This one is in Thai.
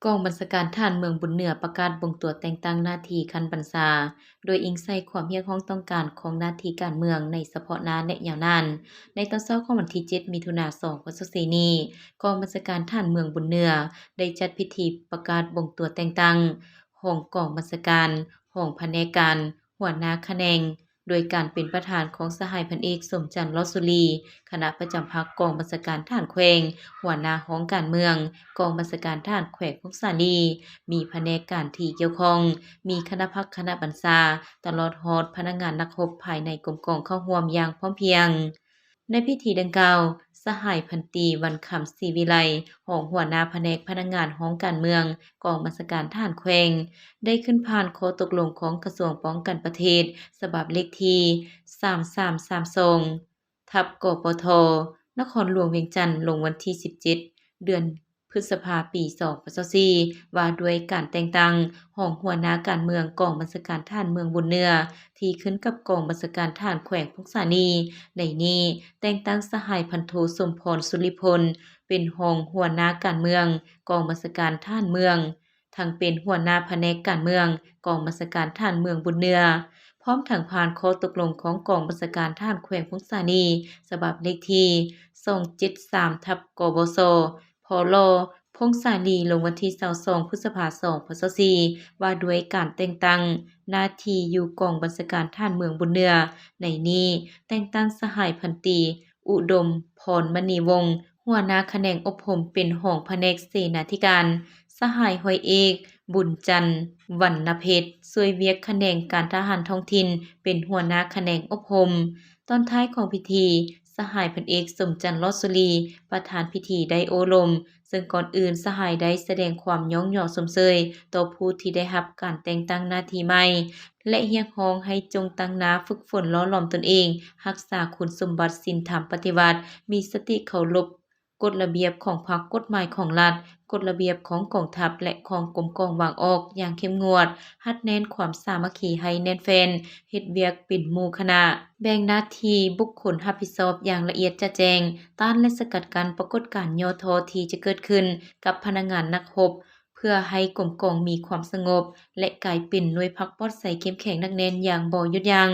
กองบัญชาการทหารเมืองบุญเหนือประกาศบ่งตัวแต่งตั้งหน้าที่คันบัญชา โดยอิงใส่ความเรียกร้องต้องการของหน้าที่การเมืองในเฉพาะหน้าและยาวนาน ในตอนเช้าของวันที่ 7 มิถุนายน 2564นี้กองบัญชาการทหารเมืองบุญเหนือได้จัดพิธีประกาศบ่งตัวแต่งตั้งรองกองบัญชาการรองแผนกการ หัวหน้าแขนง โดยการเป็นประธานของสหายพันเอกสมจันทร์ลอดสุรี คณะประจำพรรคกองบัญชาการทหารแขวง หัวหน้าห้องการเมือง กองบัญชาการทหารแขวงพงษาลี มีแผนกการที่เกี่ยวข้อง มีคณะพักคณะบัญชา ตลอดฮอดพนักงานนักรบภายในกรมกองเข้าร่วมอย่างพร้อมเพรียง ในพิธีดังกล่าว สหายพันตรีวรรณคำศรีวิไลรองหัวหน้าแผนกพนักงานห้องการเมือง กองบัญชาการทหารแขวง ได้ขึ้นผ่านข้อตกลงของกระทรวงป้องกันประเทศ ฉบับเลขที่ 3332 กปท นครหลวงเวียงจันทน์ลงวันที่ 17 เดือนพฤษภาปี 2024ว่าด้วยการแต่งตั้งรองหัวหน้าการเมืองกองบัญชาการทหารเมืองบุญเหนือที่ขึ้นกับกองบัญชาการทหารแขวงพงษาลีในนี้แต่งตั้งสหายพันโทสมพรสุริพลเป็นรองหัวหน้าการเมืองกองบัญชาการทหารเมืองทั้งเป็นหัวหน้าแผนกการเมืองกองบัญชาการทหารเมืองบุญเหนือพร้อมทั้งผ่านข้อตกลงของกองบัญชาการทหารแขวงพงษาลีฉบับเลขที่273 กบศ พล พงษาลีลงวันที่ 22 พฤษภาคม 2564ว่าด้วยการแต่งตั้งหน้าที่อยู่กองบัญชาการทหารเมืองบุญเหนือในนี้แต่งตั้งสหายพันตรีอุดมพรมณีวงศ์หัวหน้าแขนงอบรมเป็นรองแผนกเสนาธิการ สหายร้อยเอกบุญจันทร์วรรณเพชรช่วยเวียกแขนงการทหารท้องถิ่นเป็นหัวหน้าแขนงอบรมตอนท้ายของพิธีสหายพันเอกสมจันทร์ลอดสุรีประธานพิธีได้โอลมซึ่งก่อนอื่นสหายได้แสดงความย่องหย่อสมเชยต่อผู้ที่ได้รับการแต่งตั้งหน้าที่ใหม่และเรียกร้องให้จงตั้งหน้าฝึกฝนหล่อหลอมตนเองรักษาคุณสมบัติศีลธรรมปฏิบัติมีสติเคารพกฎระเบียบของพรรคกฎหมายของรัฐกฎระเบียบของกองทัพและของกรมกองวางออกอย่างเข้มงวดหัดแน่นความสามัคคีให้แน่นแฟ้นเฮ็ดเวียกเป็นหมู่คณะแบ่งหน้าที่บุคคลรับผิดชอบอย่างละเอียดจะแจงต้านและสกัดกั้นปรากฏการณ์ย่อท้อที่จะเกิดขึ้นกับพนักงานนักรบเพื่อให้กรมกองมีความสงบและกลายเป็นหน่วยพักปลอดภัยเข้มแข็งหนักแน่นอย่างบ่หยุดยั้ง